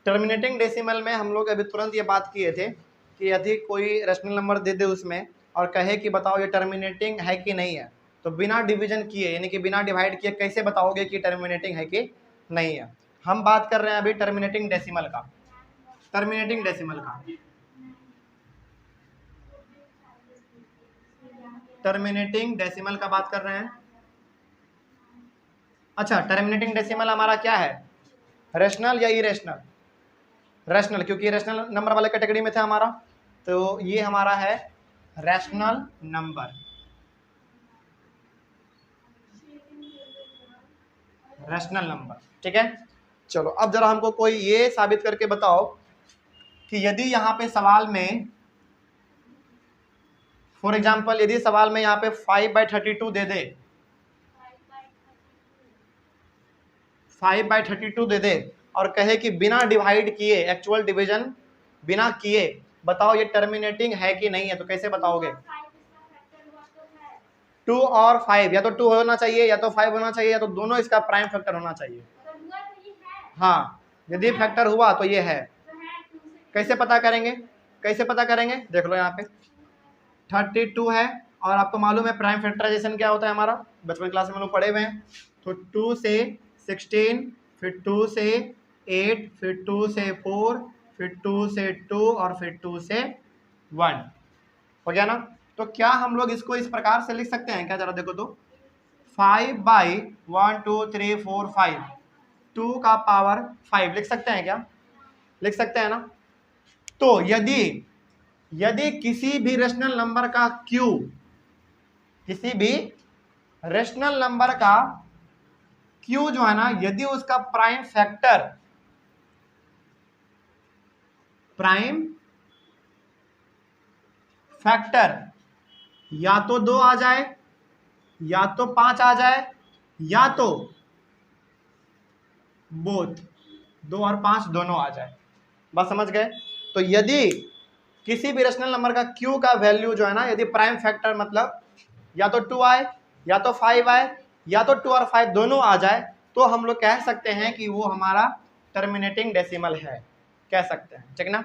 Terminating decimal में हम लोग अभी तुरंत ये बात किए थे कि यदि कोई रेशनल नंबर दे दे उसमें और कहे कि बताओ ये टर्मिनेटिंग है कि नहीं है, तो बिना डिवीजन किए यानी कि बिना डिवाइड किए कैसे बताओगे कि टर्मिनेटिंग है कि नहीं है। हम बात कर रहे हैं अभी टर्मिनेटिंग डेसिमल का, टर्मिनेटिंग डेसिमल का, टर्मिनेटिंग डेसिमल का बात कर रहे हैं। अच्छा, टर्मिनेटिंग डेसिमल हमारा क्या है, रेशनल या इरेशनल? रैशनल, क्योंकि रैशनल नंबर वाले कैटेगरी में था हमारा, तो ये हमारा है रैशनल नंबर, रैशनल नंबर। ठीक है, चलो अब जरा हमको कोई ये साबित करके बताओ कि यदि यहाँ पे सवाल में फॉर एग्जांपल यदि सवाल में यहाँ पे 5/32 दे दे, 5/32 दे दे और कहे कि बिना डिवाइड किए, एक्चुअल डिवीजन बिना किए बताओ ये टर्मिनेटिंग है कि नहीं है, तो कैसे बताओगे? 2 और 5, या तो 2 होना चाहिए या तो 5 होना चाहिए, या तो दोनों इसका प्राइम फैक्टर होना चाहिए। हाँ, यदि फैक्टर हुआ तो ये है। कैसे पता करेंगे, कैसे पता करेंगे? देख लो यहाँ पे 32 है और आपको मालूम है प्राइम फैक्टराइजेशन क्या होता है हमारा, बचपन क्लास में हम लोग पढ़े हुए हैं। तो 2 से 16, फिर 2 से 8, फिर 2 से 4, फिर 2 से 2 और फिर 2 से 1 हो गया ना। तो क्या हम लोग इसको इस प्रकार से लिख सकते हैं क्या? जरा देखो तो 5/1 2 3 4 5, 2 का पावर 5 लिख सकते हैं क्या? लिख सकते हैं ना। तो यदि किसी भी रेशनल नंबर का क्यू, किसी भी रेशनल नंबर का क्यू जो है ना, यदि उसका प्राइम फैक्टर या तो 2 आ जाए, या तो 5 आ जाए, या तो बोथ 2 और 5 दोनों आ जाए। बस समझ गए? तो यदि किसी भी रेशनल नंबर का क्यू का वैल्यू जो है ना, यदि प्राइम फैक्टर मतलब या तो 2 आए, या तो 5 आए, या तो 2 और 5 दोनों आ जाए, तो हम लोग कह सकते हैं कि वो हमारा टर्मिनेटिंग डेसिमल है, कह सकते हैं। ठीक ना।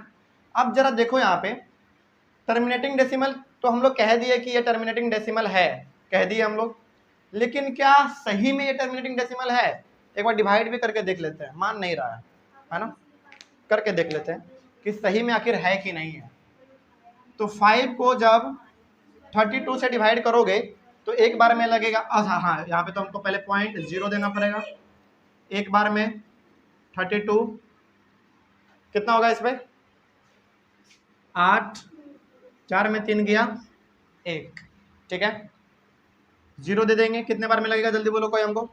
अब जरा देखो यहाँ पे टर्मिनेटिंग डेसिमल तो हम लोग कह दिए कि ये टर्मिनेटिंग डेसिमल है, कह दिए हम लोग, लेकिन क्या सही में ये टर्मिनेटिंग डेसिमल है? एक बार डिवाइड भी करके देख लेते हैं, मान नहीं रहा है ना, करके देख लेते हैं कि सही में आखिर है कि नहीं है। तो 5 को जब 32 से डिवाइड करोगे तो एक बार में लगेगा, हाँ यहाँ पे तो हमको पहले 0.0 देना पड़ेगा। एक बार में 32 कितना होगा इसमें? 8, 4 में 3 गया 1। ठीक है, 0 दे देंगे। कितने बार में लगेगा जल्दी बोलो कोई हमको?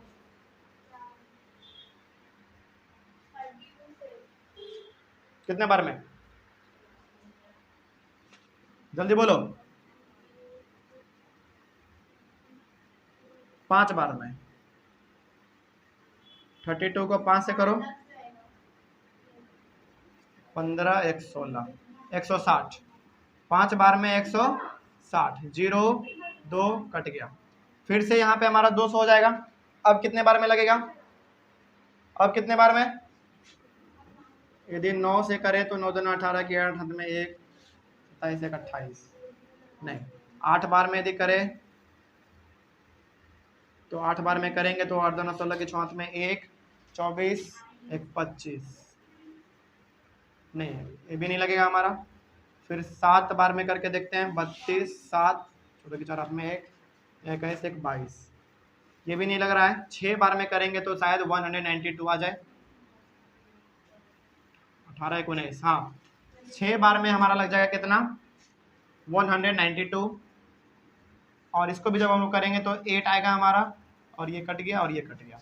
कितने बार में? जल्दी बोलो। 5 बार में। 32 को 5 से करो, 15 1 16 160। 5 बार में 160, 0 2 कट गया। फिर से यहाँ पे हमारा 200 हो जाएगा। अब कितने बार में लगेगा? अब कितने बार में? यदि 9 से करें तो 9 दूना 18 की 8 हाथ में 1, 27 1 28, नहीं 8 बार में यदि करें तो 8 बार में करेंगे तो 8 दूना 16 की 6 हाथ में 1, 24 1 25, नहीं ये भी नहीं लगेगा हमारा। फिर 7 बार में करके देखते हैं, 32 7 14 की 4 हाथ में 1, 21 1 22, ये भी नहीं लग रहा है। 6 बार में करेंगे तो शायद 192 आ जाए, 18 19, हाँ 6 बार में हमारा लग जाएगा कितना? 192। और इसको भी जब हम लोग करेंगे तो 8 आएगा हमारा, और ये कट गया और ये कट गया।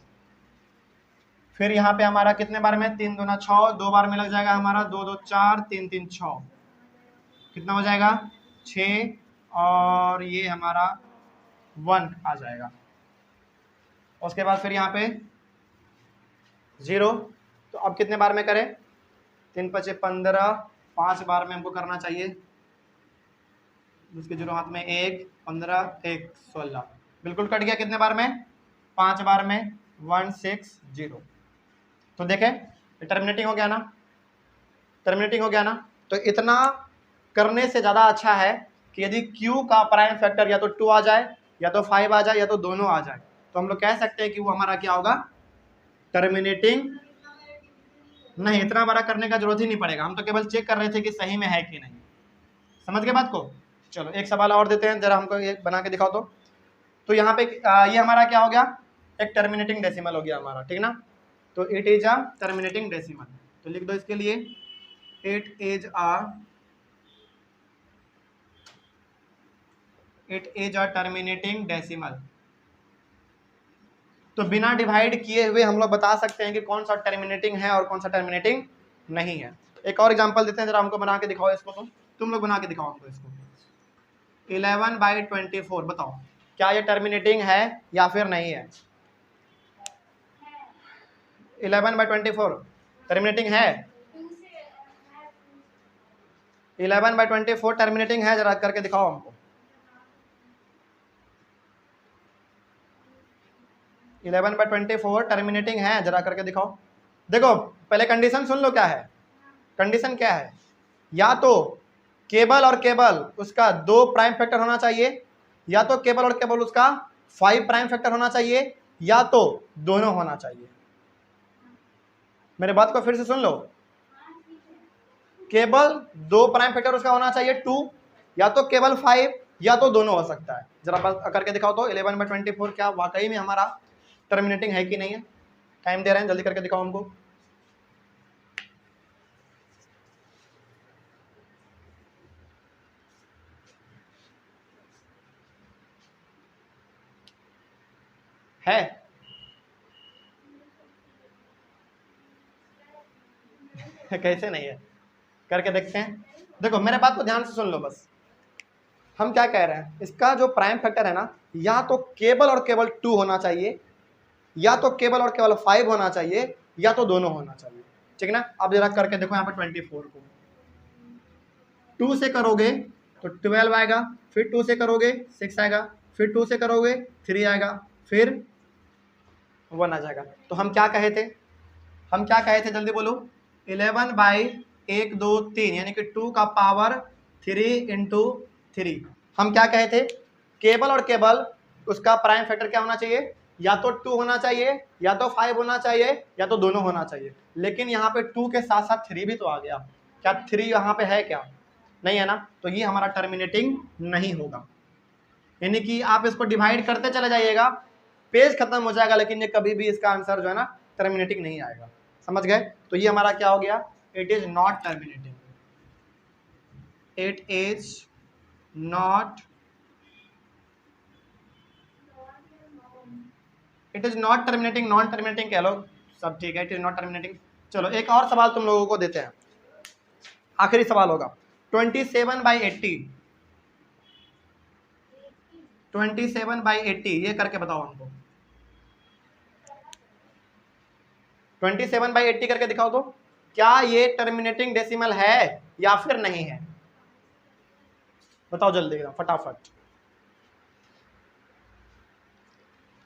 फिर यहाँ पे हमारा कितने बार में? 3 दूना 6, 2 बार में लग जाएगा हमारा, 2 2 4 3 3 6, कितना हो जाएगा? 6, और ये हमारा 1 आ जाएगा। उसके बाद फिर यहाँ पे 0। तो अब कितने बार में करें? 3 5 15, 5 बार में हमको करना चाहिए, उसके 0 हाथ में 1 15 1 16, बिल्कुल कट गया। कितने बार में? 5 बार में 1 6 0। तो देखें टर्मिनेटिंग हो गया ना। टर्मिनेटिंग हो गया ना। तो इतना करने से ज़्यादा अच्छा है कि यदि Q का प्राइम फैक्टर या तो 2 आ जाए या तो 5 आ जाए या तो दोनों आ जाए, तो हम लोग कह सकते हैं कि वो हमारा क्या होगा, टर्मिनेटिंग। नहीं, इतना बड़ा करने का जरूरत ही नहीं पड़ेगा, हम तो केवल चेक कर रहे थे कि सही में है कि नहीं। समझ गए बात को। चलो एक सवाल और देते हैं, जरा हमको ये बना के दिखाओ तो यहाँ पे ये हमारा क्या हो गया, एक टर्मिनेटिंग डेसिमल हो गया हमारा, ठीक ना। तो it is a terminating decimal, तो लिख दो इसके लिए it is a terminating decimal. तो बिना डिवाइड किए हुए हम लोग बता सकते हैं कि कौन सा टर्मिनेटिंग है और कौन सा टर्मिनेटिंग नहीं है। एक और एग्जांपल देते हैं, जरा हमको बना के दिखाओ इसको, तुम लोग बना के दिखाओ हमको इसको। 11/24 बताओ क्या ये टर्मिनेटिंग है या फिर नहीं है। 11/24 टर्मिनेटिंग है। 11/24 टर्मिनेटिंग है, जरा करके दिखाओ हमको। 11/24 टर्मिनेटिंग है, जरा करके दिखाओ। देखो पहले कंडीशन सुन लो क्या है। कंडीशन क्या है, या तो केबल और केबल उसका 2 प्राइम फैक्टर होना चाहिए, या तो केबल और केबल उसका 5 प्राइम फैक्टर होना चाहिए, या तो दोनों होना चाहिए। मेरे बात को फिर से सुन लो, केबल 2 प्राइम फैक्टर उसका होना चाहिए 2, या तो केबल 5, या तो दोनों हो सकता है। जरा करके दिखाओ तो 11/24 क्या वाकई में हमारा टर्मिनेटिंग है कि नहीं है। टाइम दे रहे हैं, जल्दी करके दिखाओ हमको। है कैसे नहीं है, करके देखते हैं। देखो मेरे बात को ध्यान से सुन लो बस। हम क्या कह रहे हैं, इसका जो प्राइम फैक्टर है ना, या तो केबल और केबल 2 होना चाहिए, या तो केबल और केबल 5 होना चाहिए, या तो दोनों होना चाहिए, ठीक ना। अब जरा करके देखो यहाँ पे 24 को 2 से करोगे तो 12 आएगा, फिर 2 से करोगे 6 आएगा, फिर 2 से करोगे 3 आएगा, फिर 1 आ जाएगा। तो हम क्या कहे थे, जल्दी बोलो। 11/1 2 3 यानी कि 2 का पावर 3 × 3। हम क्या कहे थे, केबल और केबल उसका प्राइम फैक्टर क्या होना चाहिए, या तो 2 होना चाहिए, या तो 5 होना चाहिए, या तो दोनों होना चाहिए। लेकिन यहाँ पे 2 के साथ साथ 3 भी तो आ गया, क्या 3 यहाँ पे है क्या, नहीं है ना। तो ये हमारा टर्मिनेटिंग नहीं होगा। यानी कि आप इसको डिवाइड करते चले जाइएगा, पेज खत्म हो जाएगा, लेकिन ये कभी भी इसका आंसर जो है ना टर्मिनेटिंग नहीं आएगा। समझ गए। तो ये हमारा क्या हो गया, it is not terminating. It is not terminating, non terminating कह लो, सब ठीक है। It is not terminating. चलो एक और सवाल तुम लोगों को देते हैं, आखिरी सवाल होगा। 27/80 27/80 ये करके बताओ हमको। 27/80 करके दिखाओ तो क्या ये टर्मिनेटिंग डेसिमल है या फिर नहीं है, बताओ जल्दी फटाफट।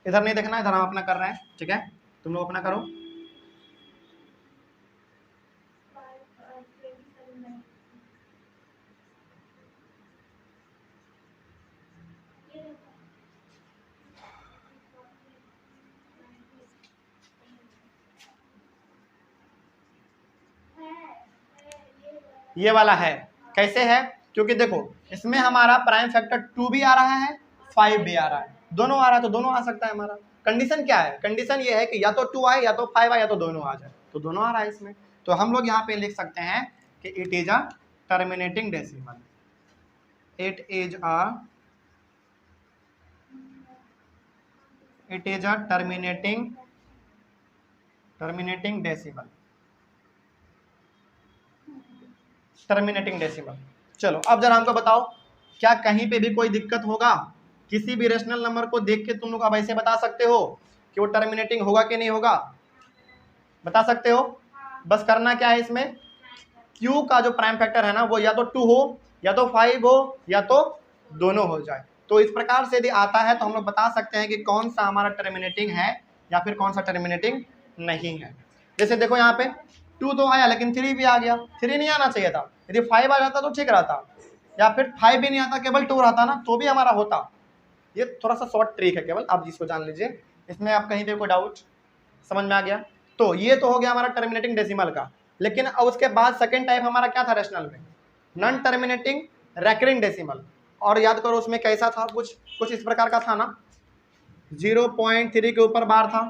इधर नहीं देखना, इधर हम अपना कर रहे हैं, ठीक है। तुम लोग अपना करो। ये वाला है, कैसे है, क्योंकि देखो इसमें हमारा प्राइम फैक्टर 2 भी आ रहा है, 5 भी आ रहा है, दोनों आ रहा है, तो दोनों आ सकता है हमारा। कंडीशन क्या है, कंडीशन ये है कि या तो 2 आए, या तो 5 आए, या तो दोनों आ जाए, तो दोनों आ रहा है इसमें। तो हम लोग यहाँ पे लिख सकते हैं कि it is a terminating decimal. It is a terminating decimal. Terminating decimal. चलो अब जरा हमको बताओ, क्या कहीं पे भी कोई दिक्कत होगा, किसी भी रेशनल नंबर को देख के तुम लोग अब ऐसे बता सकते हो कि वो टर्मिनेटिंग होगा कि नहीं होगा, बता सकते हो। बस करना क्या है, इसमें Q का जो प्राइम फैक्टर है ना, वो या तो 2 हो, या तो 5 हो, या तो दोनों हो जाए। तो इस प्रकार से यदि आता है तो हम लोग बता सकते हैं कि कौन सा हमारा टर्मिनेटिंग है या फिर कौन सा टर्मिनेटिंग नहीं है। जैसे देखो यहाँ पे 2 तो आया लेकिन 3 भी आ गया, 3 नहीं आना चाहिए था। यदि 5 आ जाता तो ठीक रहता, या फिर 5 भी नहीं आता केवल 2 रहता ना तो भी हमारा होता। ये थोड़ा सा शॉर्ट ट्रिक है केवल, आप जिसको जान लीजिए, इसमें आप कहीं पे कोई डाउट समझ में आ गया। तो ये तो हो गया हमारा टर्मिनेटिंग डेसिमल का। लेकिन अब उसके बाद सेकंड टाइप हमारा क्या था रेशनल में, नॉन टर्मिनेटिंग रेकरिंग डेसिमल। और याद करो उसमें कैसा था, कुछ इस प्रकार का था ना, 0.3 के ऊपर बार था,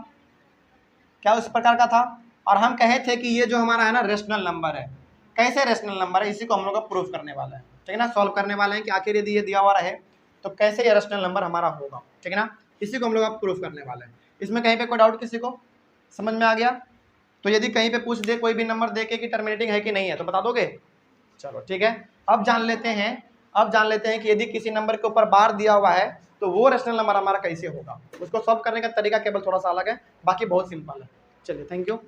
क्या उस प्रकार का था। और हम कहे थे कि ये जो हमारा है ना रेशनल नंबर है, कैसे रेशनल नंबर है, इसी को हम लोग प्रूफ करने वाला है, ठीक है ना, सॉल्व करने वाले हैं कि आखिर यदि ये दिया हुआ रहे तो कैसे ये रेशनल नंबर हमारा होगा, ठीक है ना, इसी को हम लोग प्रूफ करने वाले हैं। इसमें कहीं पे कोई डाउट किसी को समझ में आ गया? तो यदि कहीं पे पूछ दे कोई भी नंबर दे के कि टर्मिनेटिंग है कि नहीं है तो बता दोगे? चलो ठीक है। अब जान लेते हैं कि यदि किसी नंबर के ऊपर बार दिया हुआ है तो वो रेशनल नंबर हमारा कैसे होगा। उसको सॉल्व करने का तरीका केवल थोड़ा सा अलग है, बाकी बहुत सिंपल है। चलिए थैंक यू।